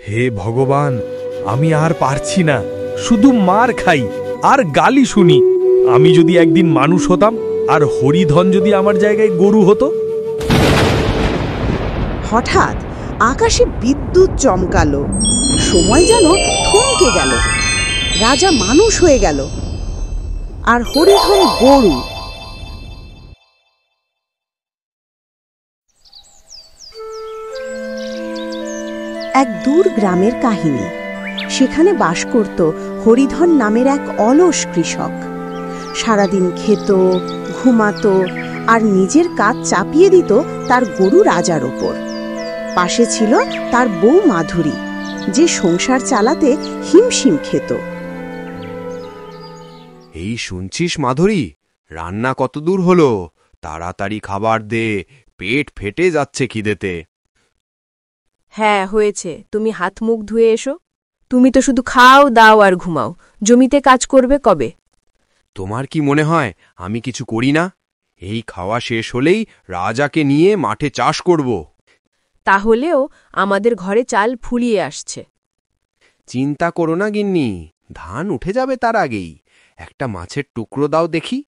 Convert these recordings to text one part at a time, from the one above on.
হে ভগবান, আমি আর পারছি না, শুধু মার খাই আর গালি শুনি। আমি যদি একদিন মানুষ হতাম, আর হরিধন যদি আমার জায়গায় গরু হতো। হঠাৎ আকাশে বিদ্যুৎ চমকালো, সময় যেন থমকে গেল। রাজা মানুষ হয়ে গেল আর হরিধন গরু। এক দূর গ্রামের কাহিনী। সেখানে বাস করত হরিধন নামের এক অলস কৃষক। সারাদিন খেত, ঘুমাতো আর নিজের কাজ চাপিয়ে দিত তার গরু রাজার ওপর। পাশে ছিল তার বউ মাধুরী, যে সংসার চালাতে হিমশিম খেত। এই শুনছিস মাধুরী, রান্না কত দূর হলো? তাড়াতাড়ি খাবার দে, পেট ফেটে যাচ্ছে খিদেতে। হ্যাঁ হয়েছে, তুমি হাত মুখ ধুয়ে এসো। তুমি তো শুধু খাও, দাও আর ঘুমাও। জমিতে কাজ করবে কবে? তোমার কি মনে হয় আমি কিছু করি না? এই খাওয়া শেষ হলেই রাজাকে নিয়ে মাঠে চাষ করব। তাহলেও আমাদের ঘরে চাল ফুলিয়ে আসছে। চিন্তা করো না গিন্নি, ধান উঠে যাবে তার আগেই। একটা মাছের টুকরো দাও দেখি।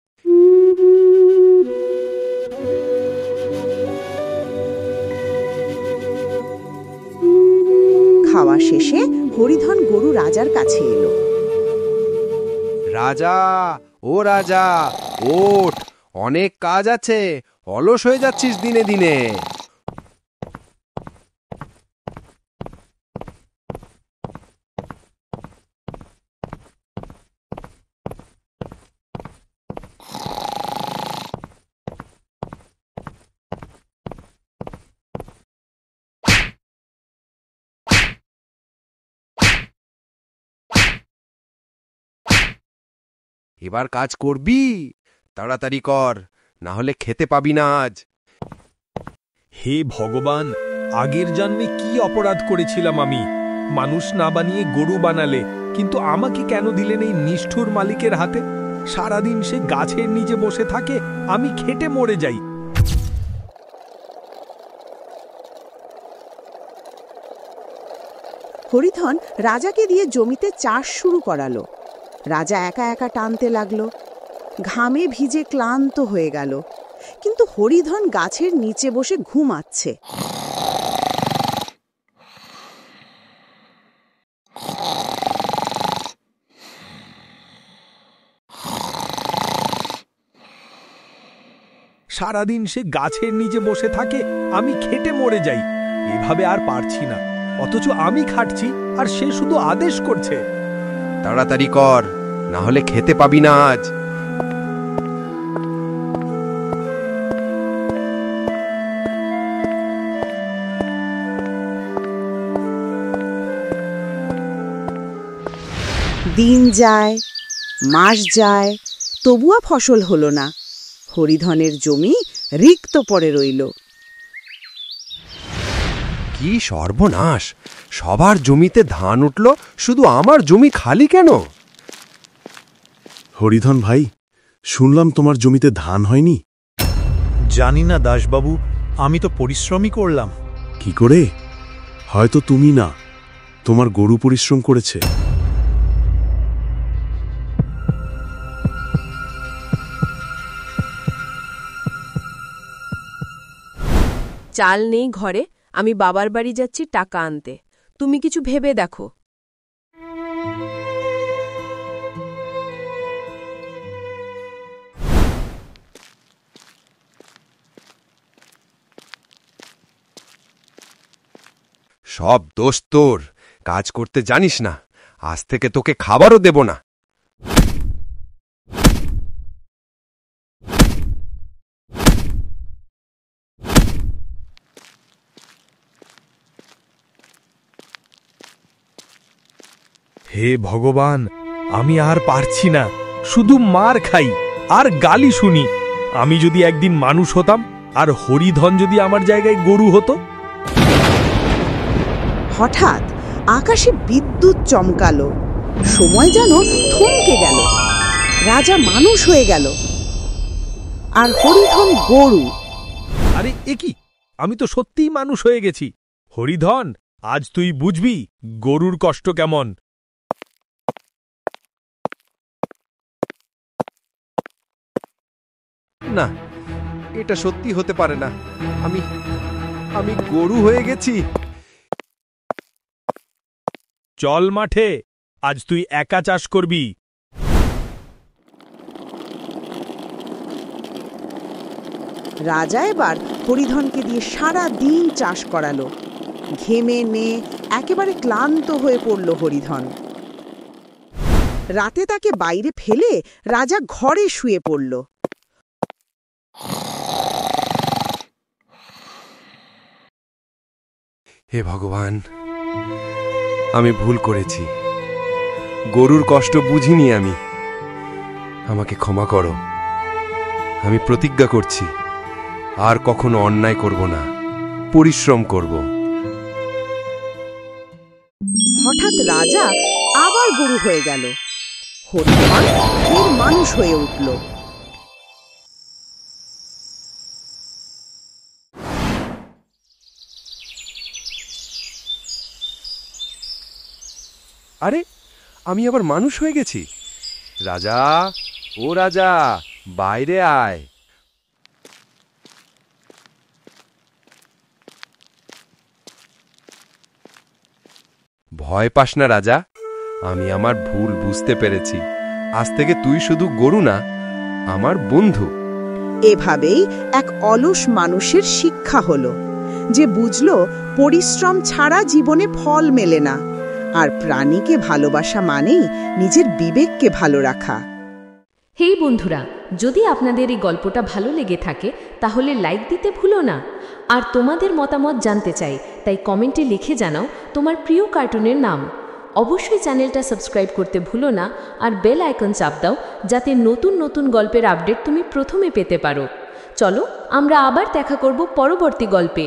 খাওয়া শেষে হরিধন গরু রাজার কাছে এলো। রাজা, ও রাজা, ওঠ, অনেক কাজ আছে, অলস হয়ে যাচ্ছিস দিনে দিনে। এবার কাজ করবি? তাড়াতাড়ি কর, না হলে খেতে পাবি না আজ। হে ভগবান, আগের জন্মে কি অপরাধ করেছিলাম আমি? মানুষ না বানিয়ে গরু বানালে, কিন্তু আমাকে কেন দিলেন এই নিষ্ঠুর মালিকের হাতে? সারাদিন সে গাছের নিচে বসে থাকে, আমি খেটে মরে যাই। হরিধন রাজাকে দিয়ে জমিতে চাষ শুরু করালো। রাজা একা একা টানতে লাগলো, ঘামে ভিজে ক্লান্ত হয়ে গেল। কিন্তু হরিধন গাছের নিচে বসে ঘুমাচ্ছে। সারাদিন সে গাছের নিচে বসে থাকে, আমি খেটে মরে যাই। এভাবে আর পারছি না, অথচ আমি খাটছি আর সে শুধু আদেশ করছে। তাড়াতাড়ি কর, না হলে খেতে পাবি না আজ। দিন যায়, মাস যায়, তবুও ফসল হলো না। হরিধনের জমি রিক্ত পড়ে রইল। কি সর্বনাশ! সবার জমিতে ধান উঠল, শুধু আমার জমি খালি কেন? হরিধন ভাই, শুনলাম তোমার জমিতে ধান হয়নি। জানি না দাসবাবু, আমি তো পরিশ্রমই করলাম। কি করে? হয়তো তুমি না, তোমার গরু পরিশ্রম করেছে। চাল নেই ঘরে, আমি বাবার বাড়ি যাচ্ছি টাকা আনতে। তুমি কিছু ভেবে দেখো। সব দোষ তোর, কাজ করতে জানিস না। আজ থেকে তোকে খাবারও দেব না। হে ভগবান, আমি আর পারছি না, শুধু মার খাই আর গালি শুনি। আমি যদি একদিন মানুষ হতাম, আর হরিধন যদি আমার জায়গায় গরু হতো। হঠাৎ আকাশে বিদ্যুৎ চমকালো, সময় যেন থমকে গেল। রাজা মানুষ হয়ে গেল আর হরিধন গরু। আরে এ কি, আমি তো সত্যিই মানুষ হয়ে গেছি। হরিধন, আজ তুই বুঝবি গরুর কষ্ট কেমন। না, এটা সত্যি হতে পারে না। আমি আমি গরু হয়ে গেছি। চল মাঠে, আজ তুই একা চাষ করবি। রাজা এবার হরিধনকে দিয়ে সারা দিন চাষ করালো। ঘেমে নে একেবারে ক্লান্ত হয়ে পড়ল হরিধন। রাতে তাকে বাইরে ফেলে রাজা ঘরে শুয়ে পড়ল। হে ভগবান, আমি ভুল করেছি। গরুর কষ্ট বুঝিনি আমি। আমাকে ক্ষমা করো। আমি প্রতিজ্ঞা করছি আর কখনো অন্যায় করব না, পরিশ্রম করব। হঠাৎ রাজা আবার গরু হয়ে গেল। হরিধন ফের মানুষ হয়ে উঠল। আরে, আমি আবার মানুষ হয়ে গেছি। রাজা, ও রাজা, বাইরে আয়। ভয় পাস না রাজা, আমি আমার ভুল বুঝতে পেরেছি। আজ থেকে তুই শুধু গরু না, আমার বন্ধু। এভাবেই এক অলস মানুষের শিক্ষা হলো, যে বুঝল পরিশ্রম ছাড়া জীবনে ফল মেলে না, আর প্রাণীকে ভালোবাসা মানেই নিজের বিবেককে ভালো রাখা। হেই বন্ধুরা, যদি আপনাদের এই গল্পটা ভালো লেগে থাকে তাহলে লাইক দিতে ভুলো না। আর তোমাদের মতামত জানতে চাই, তাই কমেন্টে লিখে জানাও তোমার প্রিয় কার্টুনের নাম। অবশ্যই চ্যানেলটা সাবস্ক্রাইব করতে ভুলো না, আর বেল আইকন চাপ দাও যাতে নতুন নতুন গল্পের আপডেট তুমি প্রথমে পেতে পারো। চলো, আমরা আবার দেখা করব পরবর্তী গল্পে।